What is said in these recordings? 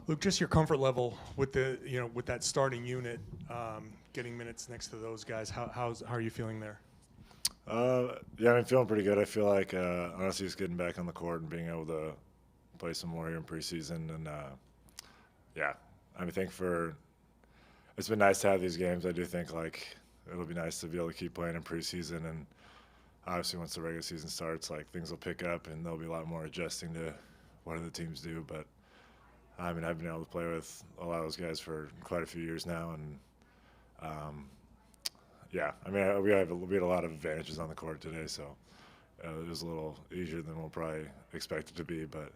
Luke, just your comfort level with with that starting unit, getting minutes next to those guys. How are you feeling there? Yeah, I'm feeling pretty good. I feel like honestly, just getting back on the court and being able to play some more here in preseason, and yeah, I think it's been nice to have these games. I do think like it'll be nice to be able to keep playing in preseason, and obviously once the regular season starts, like things will pick up and there'll be a lot more adjusting to what other teams do. But I've been able to play with a lot of those guys for quite a few years now, and yeah, we had a lot of advantages on the court today, so it was a little easier than we'll probably expect it to be. But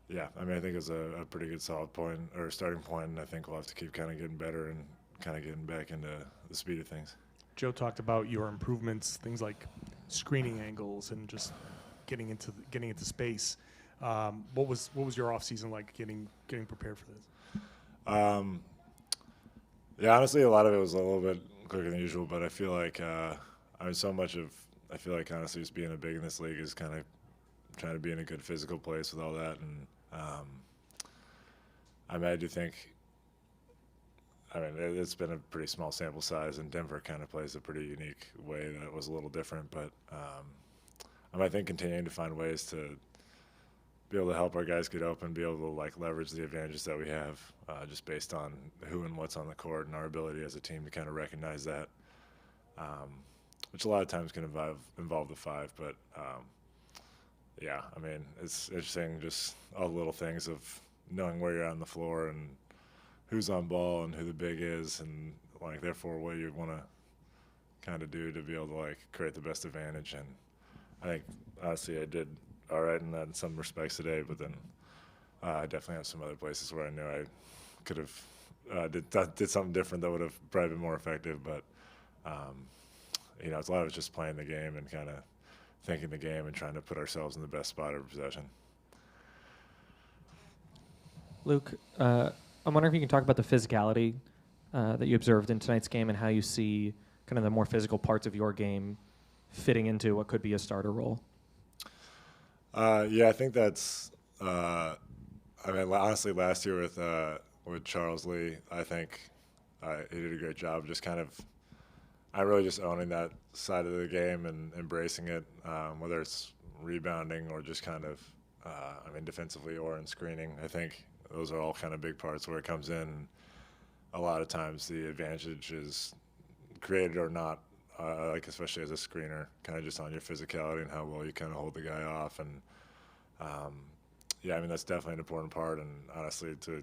yeah, I think it was a pretty good solid point or starting point, and I think we'll have to keep kind of getting better and kind of getting back into the speed of things. Joe talked about your improvements, things like screening angles and just getting into space. What was your off season like getting prepared for this? Yeah, honestly, a lot of it was a little bit quicker than usual, but I feel like honestly just being a big in this league is kind of trying to be in a good physical place with all that, and I do think it's been a pretty small sample size, and Denver kind of plays a pretty unique way that was a little different, but I think continuing to find ways to be able to help our guys get open, be able to like leverage the advantages that we have just based on who and what's on the court and our ability as a team to kind of recognize that, which a lot of times can involve the five. But yeah, it's interesting just all the little things of knowing where you're on the floor and who's on ball and who the big is, and like therefore what you want to kind of do to be able to like create the best advantage. And I think honestly I did all right in that in some respects today, but then I definitely have some other places where I knew I could have did something different that would have probably been more effective. But it's a lot of just playing the game and kind of thinking the game and trying to put ourselves in the best spot of possession. Luke, I'm wondering if you can talk about the physicality that you observed in tonight's game and how you see kind of the more physical parts of your game fitting into what could be a starter role. Yeah, I think that's. Honestly, last year with Charles Lee, I think he did a great job. Just kind of, really just owning that side of the game and embracing it, whether it's rebounding or just kind of, defensively or in screening. I think those are all kind of big parts where it comes in. A lot of times the advantage is created or not. Especially as a screener, kind of just on your physicality and how well you kind of hold the guy off. And, that's definitely an important part. And honestly, to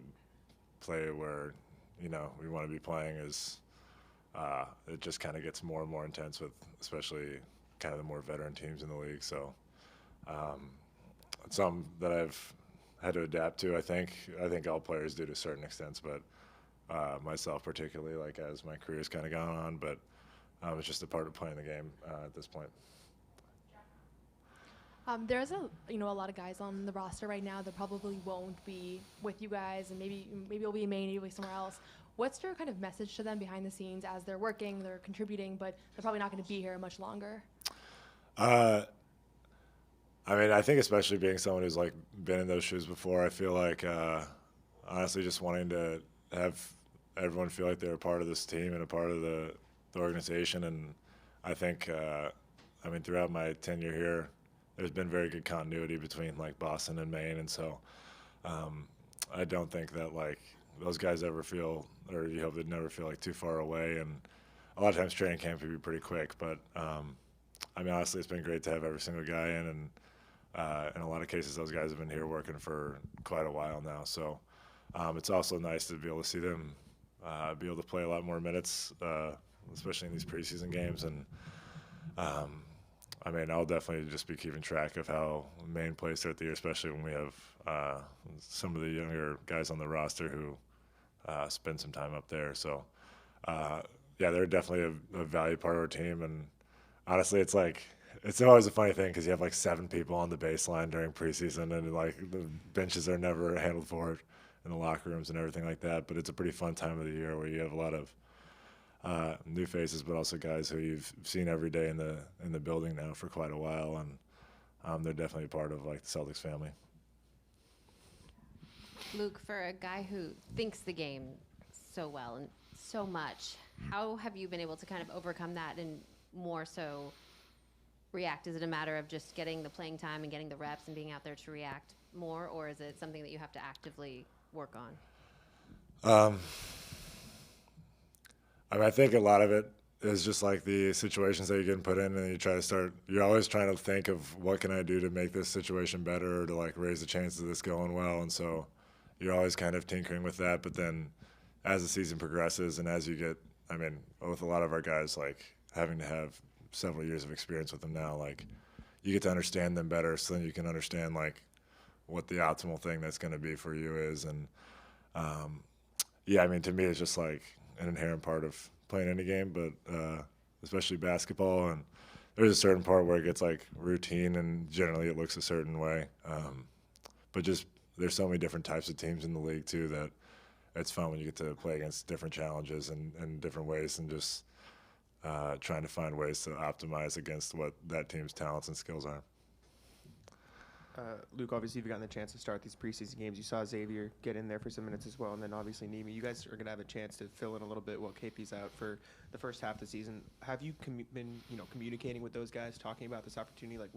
play where, we want to be playing is it just kind of gets more and more intense with especially kind of the more veteran teams in the league. So it's something that I've had to adapt to, I think. I think all players do to a certain extent, but myself particularly, like as my career's kind of gone on. But it's just a part of playing the game at this point. There's a lot of guys on the roster right now that probably won't be with you guys, and maybe it'll be in Maine, maybe it'll be somewhere else. What's your kind of message to them behind the scenes as they're working, they're contributing, but they're probably not going to be here much longer? I think especially being someone who's like been in those shoes before, I feel like honestly just wanting to have everyone feel like they're a part of this team and a part of the organization. And I think throughout my tenure here there's been very good continuity between like Boston and Maine, and so I don't think that like those guys ever feel, or you hope they never feel like too far away. And a lot of times training camp can be pretty quick, but honestly it's been great to have every single guy in, and in a lot of cases those guys have been here working for quite a while now, so it's also nice to be able to see them be able to play a lot more minutes, especially in these preseason games. And I'll definitely just be keeping track of how Maine plays throughout the year, especially when we have some of the younger guys on the roster who spend some time up there. So they're definitely a valued part of our team. And honestly, it's always a funny thing because you have like 7 people on the baseline during preseason, and like the benches are never handled for it in the locker rooms and everything like that. But it's a pretty fun time of the year where you have a lot of new faces, but also guys who you've seen every day in the building now for quite a while, and they're definitely a part of like the Celtics family. Luke, for a guy who thinks the game so well and so much, how have you been able to kind of overcome that and more so react? Is it a matter of just getting the playing time and getting the reps and being out there to react more, or is it something that you have to actively work on? I think a lot of it is just like the situations that you're getting put in, and you're always trying to think of what can I do to make this situation better or to like raise the chances of this going well. And so you're always kind of tinkering with that. But then as the season progresses and as you get, with a lot of our guys, like having to have several years of experience with them now, like you get to understand them better, so then you can understand like what the optimal thing that's going to be for you is. And to me, it's just like an inherent part of playing any game, but especially basketball. And there's a certain part where it gets like routine, and generally it looks a certain way. But just there's so many different types of teams in the league too that it's fun when you get to play against different challenges and different ways, and just trying to find ways to optimize against what that team's talents and skills are. Luke, obviously you've gotten the chance to start these preseason games. You saw Xavier get in there for some minutes as well, and then obviously Nimi. You guys are going to have a chance to fill in a little bit while KP's out for the first half of the season. Have you been communicating with those guys, talking about this opportunity? Like,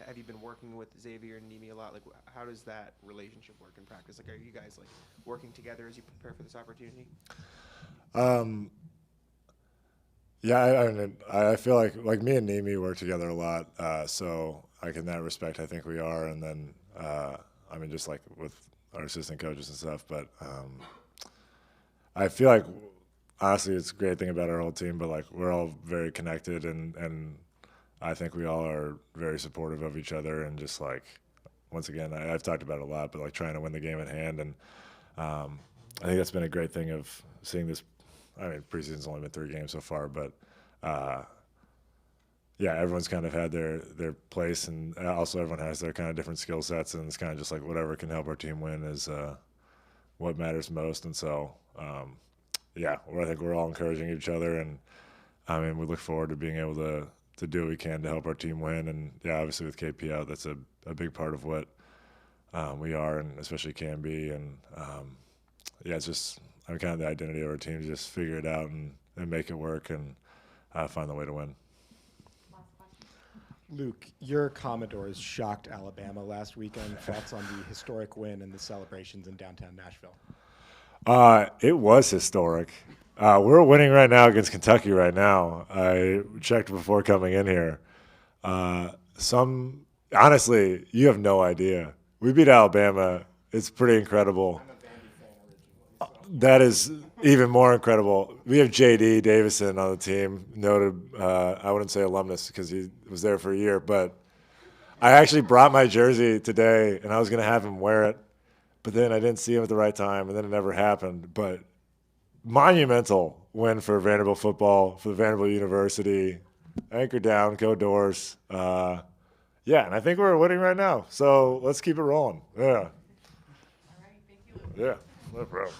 have you been working with Xavier and Nimi a lot? Like, how does that relationship work in practice? Like, are you guys like working together as you prepare for this opportunity? I feel like me and Nimi work together a lot. So like in that respect, I think we are. And then, just like with our assistant coaches and stuff. But I feel like, honestly, it's a great thing about our whole team, but like we're all very connected, and I think we all are very supportive of each other. And just like, once again, I've talked about it a lot, but like trying to win the game at hand. And I think that's been a great thing of seeing this. Preseason's only been 3 games so far, but everyone's kind of had their place, and also everyone has their kind of different skill sets, and it's kind of just like whatever can help our team win is what matters most. And so, I think we're all encouraging each other, and we look forward to being able to do what we can to help our team win. And obviously with KP out, that's a big part of what we are, and especially can be. And it's just kind of the identity of our team, to just figure it out and make it work and find the way to win. Luke, your Commodores shocked Alabama last weekend. Thoughts on the historic win and the celebrations in downtown Nashville? It was historic. We're winning right now against Kentucky right now. I checked before coming in here. Honestly, you have no idea. We beat Alabama. It's pretty incredible. That is even more incredible. We have J.D. Davison on the team, noted, I wouldn't say alumnus because he was there for a year, but I actually brought my jersey today, and I was going to have him wear it, but then I didn't see him at the right time, and then it never happened. But monumental win for Vanderbilt football, for the Vanderbilt University. Anchor down, go Doors. And I think we're winning right now, so let's keep it rolling. Yeah. All right, thank you. Yeah, no problem.